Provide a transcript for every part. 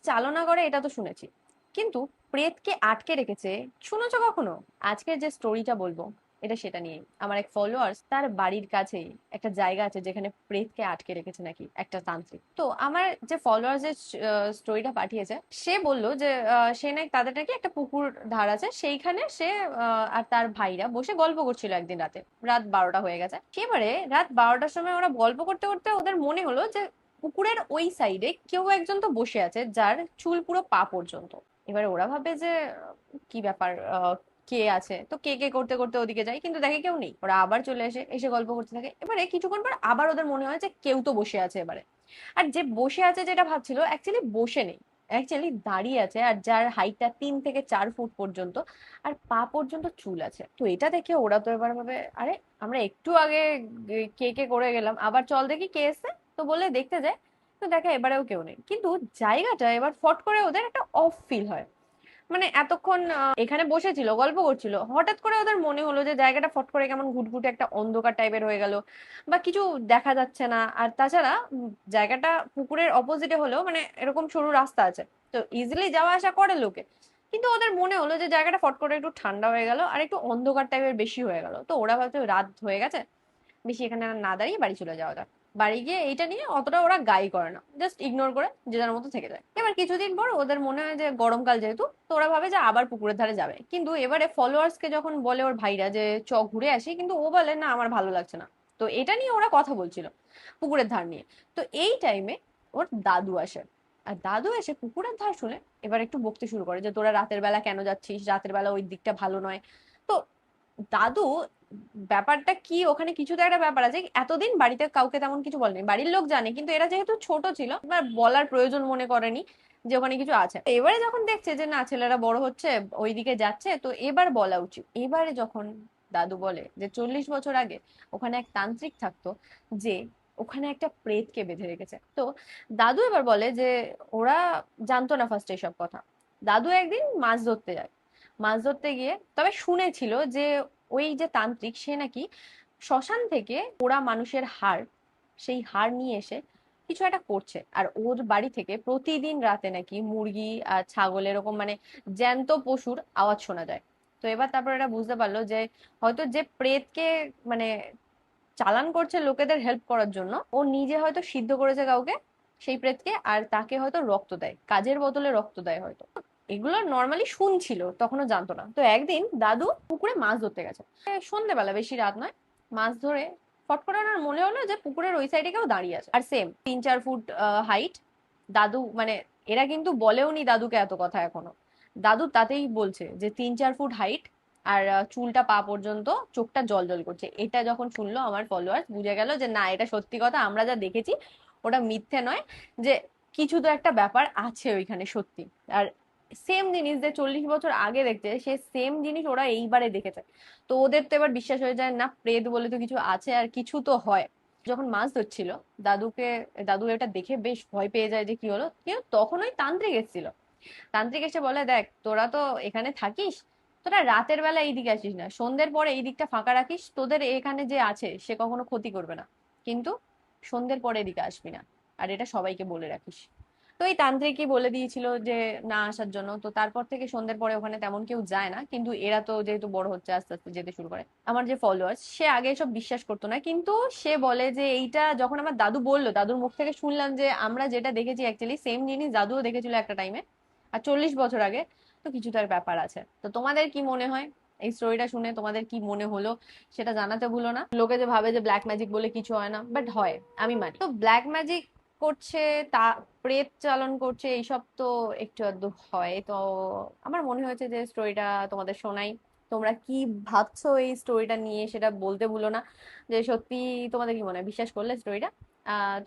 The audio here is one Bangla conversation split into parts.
চালনা করে এটা তো শুনেছি, কিন্তু প্রেতকে আটকে রেখেছে শুনেছো কখনো? আজকের যে স্টোরিটা বলবো এটা সেটা নিয়ে। আমার এক ফলোয়ার্স, তার বাড়ির কাছেই একটা জায়গা আছে যেখানে প্রেতকে আটকে রেখেছে নাকি একটা তান্ত্রিক। তো আমার যে ফলোয়ার যে স্টোরিটা পাঠিয়েছে সে বললো যে সে নাকি তাদের নাকি একটা পুকুর ধার আছে, সেইখানে সে আর তার ভাইরা বসে গল্প করছিল একদিন রাতে। রাত 12টা হয়ে গেছে, এবারে রাত 12টার সময় ওরা গল্প করতে করতে ওদের মনে হলো যে পুকুরের ওই সাইডে কেউ একজন তো বসে আছে যার চুল পুরো পা পর্যন্ত। এবারে ওরা ভাবে যে কি ব্যাপার, কে আছে, তো কে কে করতে করতে ওদিকে যায়, কিন্তু দেখে কেউ নেই। ওরা আবার চলে এসে এসে গল্প করতে থাকে। এবারে কিছুক্ষণ পর আবার ওদের মনে হয় যে কেউ তো বসে আছে এবারে। আর যে বসে আছে যেটা ভাবছিল অ্যাকচুয়ালি বসে নেই, অ্যাকচুয়ালি দাঁড়িয়ে আছে, আর যার হাইটটা 3 থেকে 4 ফুট পর্যন্ত, আর পা পর্যন্ত চুল আছে। তো এটা দেখে ওরা তো এবার ভাবে, আরে আমরা একটু আগে কে কে করে গেলাম, আবার চল দেখি কে এসছে। তো বলে দেখতে যায়, তো দেখে এবারেও কেউ নেই, কিন্তু জায়গাটা এবার ফট করে ওদের একটা অফ ফিল হয়। মানে এতক্ষণ এখানে বসেছিল গল্প করছিল, হঠাৎ করে ওদের মনে হলো যে জায়গাটা ফট করে কেমন ঘুটঘুটে একটা অন্ধকার টাইপের হয়ে গেল, বা কিছু দেখা যাচ্ছে না। আর তাছাড়া জায়গাটা পুকুরের অপোজিটে হলেও মানে এরকম সরু রাস্তা আছে, তো ইজিলি যাওয়া আসা করে লোকে। কিন্তু ওদের মনে হলো যে জায়গাটা ফট করে একটু ঠান্ডা হয়ে গেল আর একটু অন্ধকার টাইপের বেশি হয়ে গেল। তো ওরা ভাবছে রাত হয়ে গেছে, বেশি এখানে আর না দাঁড়িয়ে বাড়ি চলে যাওয়া যাক। বাড়ি গিয়ে এইটা নিয়ে অতটা ওরা গাই করে না, জাস্ট ইগনোর করে যে যার মতো থেকে যায়। এবার কিছুদিন পর ওদের মনে হয় যে গরমকাল যেহেতু, তো ওরা ভাবে যে আবার পুকুরের ধারে যাবে। কিন্তু এবারে ফলোয়ার্স কে যখন বলে ওর ভাইরা যে চ ঘুরে আসি, কিন্তু ও বলে না আমার ভালো লাগছে না। তো এটা নিয়ে ওরা কথা বলছিল পুকুরের ধার নিয়ে। তো এই টাইমে ওর দাদু আসে, আর দাদু এসে পুকুরের ধার শুনে এবার একটু বকতে শুরু করে যে তোরা রাতের বেলা কেন যাচ্ছিস, রাতের বেলা ওই দিকটা ভালো নয়। তো দাদু, ব্যাপারটা কি ওখানে কিছু তো একটা ব্যাপার আছে, এতদিন বাড়িতে কাউকে তেমন কিছু বলেনি, বাড়ির লোক জানে কিন্তু এরা যেহেতু ছোট ছিল এবার বলার প্রয়োজন মনে করেনি যে ওখানে কিছু আছে। এবারে যখন দেখছে যে না ছেলেরা বড় হচ্ছে, ওইদিকে যাচ্ছে, তো এবার বলা উচিত। এবারে যখন দাদু বলে যে 40 বছর আগে ওখানে এক তান্ত্রিক থাকতো, যে ওখানে একটা প্রেতকে বেঁধে রেখেছে। তো দাদু এবার বলে যে ওরা জানতো না ফার্স্ট এইসব কথা। দাদু একদিন মাছ ধরতে যায়, মাছ ধরতে গিয়ে তবে শুনেছিল যে ওই যে তান্ত্রিক সে নাকি শ্মশান থেকে পোড়া মানুষের হাড়, সেই হাড় নিয়ে এসে কিছু একটা করছে। আর ওর বাড়ি থেকে প্রতিদিন রাতে নাকি মুরগি আর ছাগল এরকম মানে জ্যান্ত পশুর আওয়াজ শোনা যায়। তো এবার তারপর এরা বুঝতে পারলো যে হয়তো যে প্রেতকে মানে চালান করছে লোকেদের হেল্প করার জন্য, ও নিজে হয়তো সিদ্ধ করেছে কাউকে, সেই প্রেতকে, আর তাকে হয়তো রক্ত দেয়, কাজের বদলে রক্ত দেয় হয়তো। এগুলো নর্মালি শুনছিল, তখনও জানতো না। তো একদিন দাদু পুকুরে মাছ ধরতে গেছে সন্ধ্যেবেলা, বেশি রাত নয়। মাছ ধরে ফট করে ওনার মনে হলো যে পুকুরের ওই সাইডে কেউ দাঁড়িয়ে আছে, আর সেম 3-4 ফুট হাইট। দাদু মানে এরা কিন্তু বলেও নি দাদুকে এত কথা এখনো, দাদু তাতেই বলছে যে 3-4 ফুট হাইট, আর চুলটা পা পর্যন্ত, চোখটা জল জল করছে। এটা যখন শুনলো আমার ফলোয়ার্স বুঝে গেল যে না এটা সত্যি কথা, আমরা যা দেখেছি ওটা মিথ্যে নয়, যে কিছু তো একটা ব্যাপার আছে ওইখানে সত্যি। আর সেম জিনিস যে 40 বছর আগে দেখছে, সে সেম জিনিস ওরা এইবারে দেখেছে। তো ওদের তো এবার বিশ্বাস হয়ে যায় না প্রেত বলে তো কিছু আছে আর কিছু তো হয়। যখন মাছ ধরছিল দাদুকে, দাদু এটা দেখে বেশ ভয় পেয়ে যায় যে কি হলো, কিন্তু তখন ওই তান্ত্রিক এসেছিল। তান্ত্রিক এসে বলে দেখ তোরা তো এখানে থাকিস, তোরা রাতের বেলা এই দিকে আসিস না, সন্ধ্যের পরে এই দিকটা ফাঁকা রাখিস, তোদের এখানে যে আছে সে কখনো ক্ষতি করবে না, কিন্তু সন্ধ্যের পরে এদিকে আসবি না, আর এটা সবাইকে বলে রাখিস। তো এই তান্ত্রিকই বলে দিয়েছিল যে না আসার জন্য। তো তারপর থেকে সন্ধ্যের পরে ওখানে তেমন কেউ যায় না, কিন্তু এরা তো যেহেতু বড় হচ্ছে আস্তে আস্তে যেতে শুরু করে। আমার যে ফলোয়ার্স সে আগে এসব বিশ্বাস করতো না, কিন্তু সে বলে যে এইটা যখন আমার দাদু বললো, দাদুর মুখ থেকে শুনলাম যে আমরা যেটা দেখেছি অ্যাকচুয়ালি সেম জিনিস দাদুও দেখেছিল একটা টাইমে, আর 40 বছর আগে। তো কিছু তার ব্যাপার আছে। তো তোমাদের কি মনে হয়, এই স্টোরিটা শুনে তোমাদের কি মনে হলো সেটা জানাতে ভুলো না। লোকে যে ভাবে যে ব্ল্যাক ম্যাজিক বলে কিছু হয় না, বাট হয়, আমি মানি। তো ব্ল্যাক ম্যাজিক করছে, তা প্রেত চালন করছে, এইসব তো একটু আধটু হয়। তো আমার মনে হয়েছে যে স্টোরিটা তোমাদের শোনাই। তোমরা কি ভাবছো এই স্টোরিটা নিয়ে সেটা বলতে ভুলো না, যে সত্যি তোমাদের কি মনে হয়, বিশ্বাস করলে স্টোরিটা?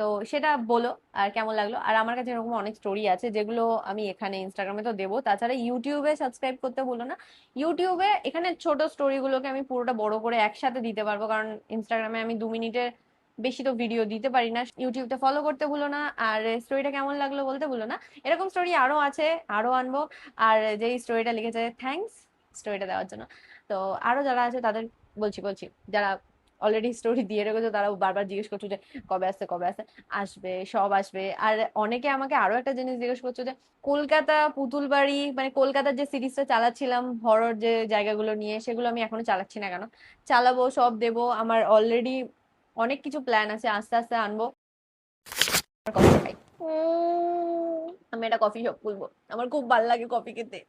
তো সেটা বলো আর কেমন লাগলো। আর আমার কাছে এরকম অনেক স্টোরি আছে যেগুলো আমি এখানে ইনস্টাগ্রামে তো দেবো, তাছাড়া ইউটিউবে সাবস্ক্রাইব করতে ভুলো না। ইউটিউবে এখানে ছোট স্টোরিগুলোকে আমি পুরোটা বড় করে একসাথে দিতে পারবো, কারণ ইনস্টাগ্রামে আমি 2 মিনিটের বেশি তো ভিডিও দিতে পারি না। ইউটিউবটা ফলো করতে ভুলো না, আর স্টোরিটা কেমন লাগলো বলতে ভুলো না। এরকম স্টোরি আরো আছে, আরো আনবো। আর যেই স্টোরিটা লিখেছে থ্যাঙ্কস স্টোরিটা দেওয়ার জন্য। তো আরো যারা আছে তাদের বলছি বলছি, যারা অলরেডি স্টোরি দিয়ে রেখেছো, তারাও বারবার জিজ্ঞেস করছো যে কবে আসছে কবে আসছে। আসবে, সব আসবে। আর অনেকে আমাকে আরো একটা জিনিস জিজ্ঞেস করছো যে কলকাতা পুতুল বাড়ি, মানে কলকাতার যে সিরিজটা চালাচ্ছিলাম হরর যে জায়গাগুলো নিয়ে, সেগুলো আমি এখনো চালাচ্ছি না কেন? চালাবো, সব দেবো। আমার অলরেডি অনেক কিছু প্ল্যান আছে, আস্তে আস্তে আনবো। কফি খাই। আমি একটা কফি শপ খুলবো, আমার খুব ভালো লাগে কফি খেতে।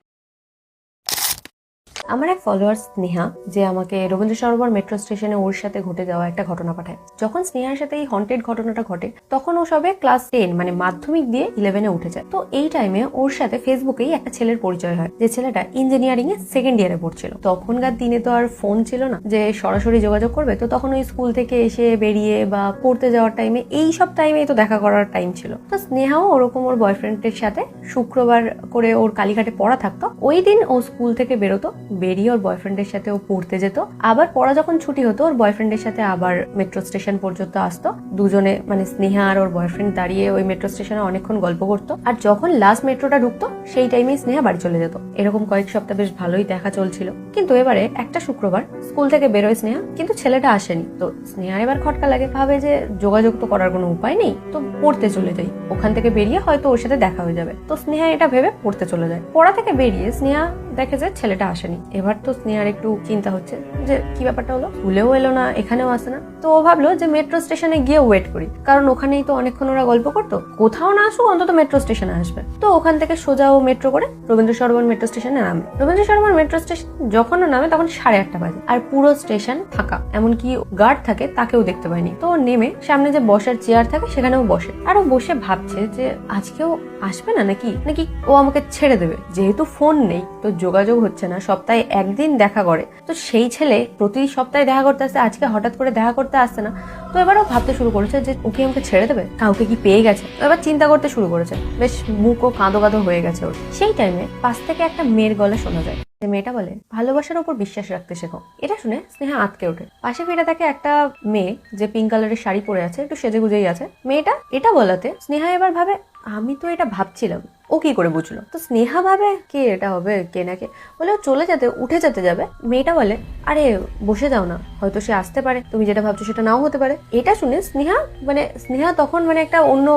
আমার এক ফলোয়ার স্নেহা, যে আমাকে রবীন্দ্র সরোবর মেট্রো স্টেশনে ওর সাথে ঘটে যাওয়া একটা ঘটনা পাঠায়। যখন স্নেহার সাথে এই হন্টেড ঘটনাটা ঘটে, তখন ও সবে ক্লাস 10, মানে মাধ্যমিক দিয়ে 11-এ উঠে যায়। তো এই টাইমে ওর সাথে ফেসবুকেই একটা ছেলের পরিচয় হয়, যে ছেলেটা ইঞ্জিনিয়ারিং এ সেকেন্ড ইয়ারে পড়ছিল। তখনকার দিনে তো আর ফোন ছিল না যে সরাসরি যোগাযোগ করবে, তো তখন ওই স্কুল থেকে এসে বেরিয়ে বা পড়তে যাওয়ার টাইমে, এই সব টাইমেই তো দেখা করার টাইম ছিল। তো স্নেহাও ওরকম ওর বয়ফ্রেন্ডের সাথে শুক্রবার করে ওর কালীঘাটে পড়া থাকতো, ওই দিন ও স্কুল থেকে বেরোতো, বেরিয়ে ওর বয়ফ্রেন্ডের সাথে ও পড়তে যেত। আবার পড়া যখন ছুটি হতো, ওর বয়ফ্রেন্ডের সাথে আবার মেট্রো স্টেশন পর্যন্ত আসতো। দুজনে, মানে স্নেহা আর ওর বয়ফ্রেন্ড দাঁড়িয়ে ওই মেট্রো স্টেশনে অনেকক্ষণ গল্প করতো। আর যখন লাস্ট মেট্রোটা ঢুকতো, সেই টাইমেই স্নেহা বাড়ি চলে যেত। এরকম কয়েক সপ্তাহ বেশ ভালোই দেখা চলছিল। কিন্তু এবারে একটা শুক্রবার স্কুল থেকে বেরোয় স্নেহা, কিন্তু ছেলেটা আসেনি। তো স্নেহার এবার খটকা লাগে, ভাবে যে যোগাযোগ তো করার কোনো উপায় নেই, তো পড়তে চলে যাই, ওখান থেকে বেরিয়ে হয়তো ওর সাথে দেখা হয়ে যাবে। তো স্নেহা এটা ভেবে পড়তে চলে যায়। পড়া থেকে বেরিয়ে স্নেহা দেখে যে ছেলেটা আসেনি। এবার তো স্নেহার একটু চিন্তা হচ্ছে যে কি ব্যাপারটা হলো, ভুলেও এলো না, এখানেও আসে না। তো ও ভাবলো যে মেট্রো স্টেশনে গিয়ে ওয়েট করি, কারণ ওখানেই তো অনেকক্ষণ ওরা গল্প করতো, কোথাও না আসুক অন্তত মেট্রো স্টেশনে আসবে। তো ওখান থেকে সোজা ও মেট্রো করে রবীন্দ্র সরোবর মেট্রো স্টেশনে নামে। রবীন্দ্র সরোবর মেট্রো স্টেশন যখন নামে তখন 8:30 বাজে, আর পুরো স্টেশন ফাঁকা, এমনকি গার্ড থাকে তাকেও দেখতে পায়নি। তো নেমে সামনে যে বসার চেয়ার থাকে সেখানেও বসে, আর ও বসে ভাবছে যে আজকেও আসবে না, নাকি নাকি ও আমাকে ছেড়ে দেবে। যেহেতু ফোন নেই, তো যোগাযোগ হচ্ছে না, সপ্তাহে একদিন দেখা করে, তো সেই ছেলে প্রতি সপ্তাহে দেখা করতে আসছে, আজকে হঠাৎ করে দেখা করতে আসছে না। তো এবারও ভাবতে শুরু করেছে যে ওকে আমাকে ছেড়ে দেবে, কাউকে কি পেয়ে গেছে। এবার চিন্তা করতে শুরু করেছে, বেশ মুখও কাঁদো কাঁদো হয়ে গেছে ওর। সেই টাইমে পাশ থেকে একটা মেয়ের গলা শোনা যায়, যে মেয়েটা বলে ভালোবাসার উপর বিশ্বাস রাখতে শেখো। এটা শুনে স্নেহা আঁতকে ওঠে। পাশে ফিরে থাকে একটা মেয়ে, যে পিঙ্ক কালারের শাড়ি পরে আছে, একটু সেজে গুজেই আছে। মেয়েটা এটা বলাতে স্নেহা এবার ভাবে, আমি তো এটা ভাবছিলাম, ও কি করে বুঝলো। তো স্নেহা ভাবে কে এটা হবে, কে না কে, বলে ও চলে যেতে, উঠে যেতে যাবে। মেয়েটা বলে আরে বসে যাও না, হয়তো সে আসতে পারে, তুমি যেটা ভাবছো সেটা নাও হতে পারে। এটা শুনে স্নেহা তখন একটা অন্য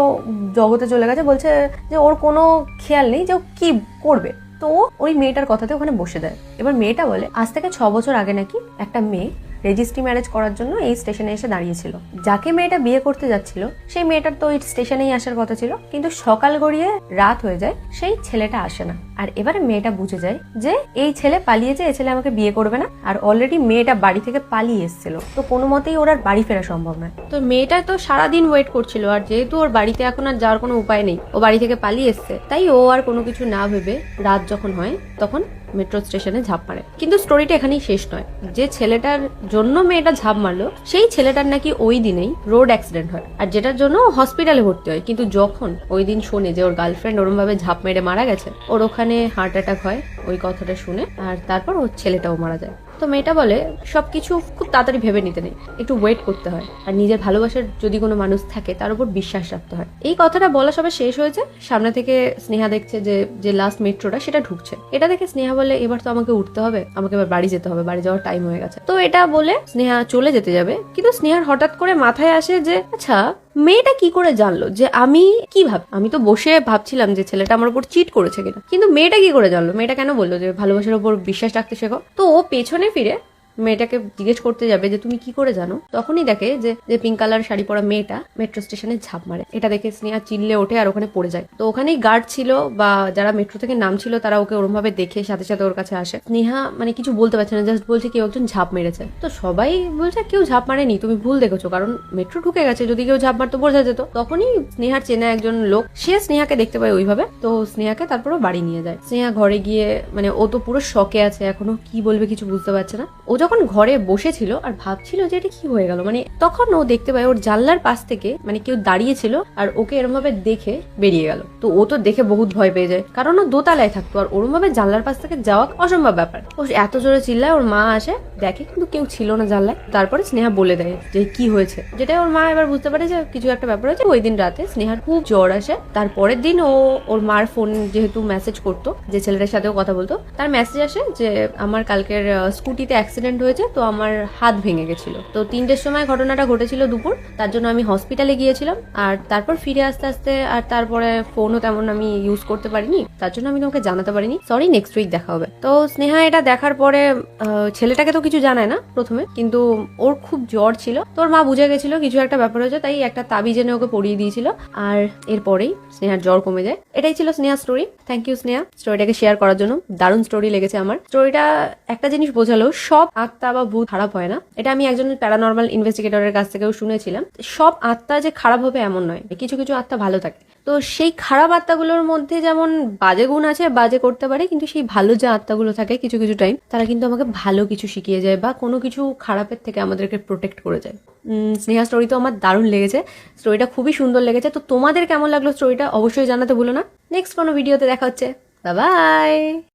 জগতে চলে গেছে, বলছে যে ওর কোনো খেয়াল নেই যে ও কি করবে। তো ওই মেয়েটার কথাতে ওখানে বসে দেয়। এবার মেয়েটা বলে আজ থেকে 6 বছর আগে নাকি একটা মেয়ে রেজিস্ট্রি ম্যারেজ করার জন্য এই স্টেশনে এসে দাঁড়িয়েছিল। যাকে মেয়েটা বিয়ে করতে যাচ্ছিল, সেই মেয়েটার তো ওই স্টেশনেই আসার কথা ছিল, কিন্তু সকাল গড়িয়ে রাত হয়ে যায়, সেই ছেলেটা আসে না। আর এবারে মেয়েটা বুঝে যায় যে এই ছেলে পালিয়েছে, এই ছেলে আমাকে বিয়ে করবে না। আর অলরেডি মেয়েটা বাড়ি থেকে পালিয়ে এসেছিল, তো কোনো মতেই ওর আর বাড়ি ফেরা সম্ভব নয়। তো মেয়েটা তো সারাদিন ওয়েট করছিল, আর যেহেতু ওর বাড়িতে এখন আর যাওয়ার কোনো উপায় নেই, ও বাড়ি থেকে পালিয়ে এসছে, তাই ও আর কোনো কিছু না ভেবে রাত যখন হয় তখন মেট্রো স্টেশনে ঝাঁপ মারে। কিন্তু স্টোরিটা এখানেই শেষ নয়। যে ছেলেটার জন্য মেয়েটা ঝাঁপ মারলো, সেই ছেলেটার নাকি ওই দিনেই রোড অ্যাক্সিডেন্ট হয়, আর যেটার জন্য হসপিটালে ভর্তি হয়। কিন্তু যখন ওই দিন শোনে যে ওর গার্লফ্রেন্ড ওরম ভাবে ঝাঁপ মেরে মারা গেছে, ওর ওখানে হার্ট অ্যাটাক হয় ওই কথাটা শুনে, আর তারপর ওর ছেলেটাও মারা যায়। তো মেয়েটা বলে সবকিছু খুব তাড়াতাড়ি ভেবে নিতে নেই, একটু ওয়েট করতে হয়, আর নিজের ভালোবাসার যদি কোনো মানুষ থাকে তার উপর বিশ্বাস রাখতে হয়। এই কথাটা বলা সবে শেষ হয়েছে, সামনে থেকে স্নেহা দেখছে যে লাস্ট মেট্রোটা সেটা ঢুকছে। এটা দেখে স্নেহা বলে এবার তো আমাকে উঠতে হবে, আমাকে এবার বাড়ি যেতে হবে, বাড়ি যাওয়ার টাইম হয়ে গেছে। তো এটা বলে স্নেহা চলে যেতে যাবে, কিন্তু স্নেহার হঠাৎ করে মাথায় আসে যে আচ্ছা মেয়েটা কি করে জানলো যে আমি কি আমি তো বসে ভাবছিলাম যে ছেলেটা আমার উপর চিট করেছে কিনা, কিন্তু মেয়েটা কি করে জানলো, মেয়েটা কেন বললো যে ভালোবাসার উপর বিশ্বাস রাখতে শেখো। তো ও পেছনে ফিরে মেয়েটাকে জিজ্ঞেস করতে যাবে যে তুমি কি করে জানো, তখনই দেখে যে পিঙ্ক কালার শাড়ি পরা মেয়েটা মেট্রো স্টেশনে ঝাঁপ মারে। এটা দেখে স্নেহা চিল্লে ওঠে আর ওখানে পড়ে যায়। তো ওখানেই গার্ড ছিল বা যারা মেট্রো থেকে নামছিল, তারা ওকে ওরম ভাবে দেখে সাথে সাথে ওর কাছে আসে। স্নেহা কিছু বলতে পারছে না, জাস্ট বলছে কেউ একজন ঝাঁপ মেরেছে। তো সবাই বলছে কেউ ঝাঁপ মারেনি, তুমি ভুল দেখেছো, কারণ মেট্রো ঢুকে গেছে, যদি কেউ ঝাঁপ মারতো বোঝা যেত। তখনই স্নেহার চেনা একজন লোক, সে স্নেহাকে দেখতে পায় ওইভাবে, তো স্নেহাকে তারপরও বাড়ি নিয়ে যায়। স্নেহা ঘরে গিয়ে ও তো পুরো শকে আছে, এখনো কি বলবে কিছু বুঝতে পারছে না। ও যখন ঘরে বসেছিল আর ভাবছিল যে এটা কি হয়ে গেল, তখন ও দেখতে পায় ওর জানলার পাশ থেকে কেউ দাঁড়িয়েছিল আর ওকে এরম ভাবে দেখে বেরিয়ে গেল। তো ও তো দেখে বহুত ভয় পেয়ে যায়, কারণ ও দোতলায় থাকতো, আর ওরম ভাবে জানলার পাশ থেকে যাওয়া অসম্ভব ব্যাপার। ও এত জোরে চিল্লায়, ওর মা আসে দেখে, কিন্তু কেউ ছিল না জানলায়। তারপরে স্নেহা বলে দেয় যে কি হয়েছে, যেটা ওর মা এবার বুঝতে পারে যে কিছু একটা ব্যাপার হয়েছে। ওই দিন রাতে স্নেহার খুব জ্বর আসে। তারপরের দিন ওর মার ফোন যেহেতু মেসেজ করতো, যে ছেলেটার সাথেও কথা বলতো, তার মেসেজ আসে যে আমার কালকের স্কুটিতে অ্যাক্সিডেন্ট অ্যাক্সিডেন্ট হয়েছে, তো আমার হাত ভেঙে গেছিলো। তো 3টের সময় ঘটনাটা ঘটেছিল দুপুর, তার জন্য আমি হসপিটালে গিয়েছিলাম। আর তারপর ফিরে আসতে আসতে আর তারপরে ফোনও তেমন আমি ইউজ করতে পারিনি, তার জন্য আমি তোমাকে জানাতে পারিনি, সরি। নেক্সট উইক দেখা হবে। তো স্নেহা এটা দেখার পরে ছেলেটাকে তো কিছু জানায় না প্রথমে, কিন্তু ওর খুব জ্বর ছিল, তোর মা বুঝে গেছিল কিছু একটা ব্যাপার হয়েছে, তাই একটা তাবিজ এনে ওকে পরিয়ে দিয়েছিল। আর এরপরেই স্নেহার জ্বর কমে যায়। এটাই ছিল Sneha story. Thank you Sneha স্টোরিটাকে শেয়ার করার জন্য, দারুণ স্টোরি লেগেছে আমার। স্টোরিটা একটা জিনিস বোঝালো, সব আত্মা বা ভূত খারাপ হয় না। এটা আমি একজন প্যারানর্মাল ইনভেস্টিগেটরের কাছ থেকেও শুনেছিলাম। সব আত্মা যে খারাপ হবে এমন নয়, কিছু কিছু আত্মা ভালো থাকে। তো সেই খারাপ আত্মাগুলোর মধ্যে যেমন বাজে গুণ আছে, বাজে করতে পারে, কিন্তু সেই ভালো যে আত্মাগুলো থাকে কিছু কিছু টাইম, তারা কিন্তু আমাকে ভালো কিছু শিখিয়ে যায় বা কোনো কিছু খারাপের থেকে আমাদেরকে প্রোটেক্ট করে যায়। স্নেহা স্টোরি তো আমার দারুণ লেগেছে, স্টোরিটা খুবই সুন্দর লেগেছে। তো তোমাদের কেমন লাগলো স্টোরিটা অবশ্যই জানাতে ভুলো না। নেক্সট কোনো ভিডিওতে দেখা হচ্ছে। Bye bye.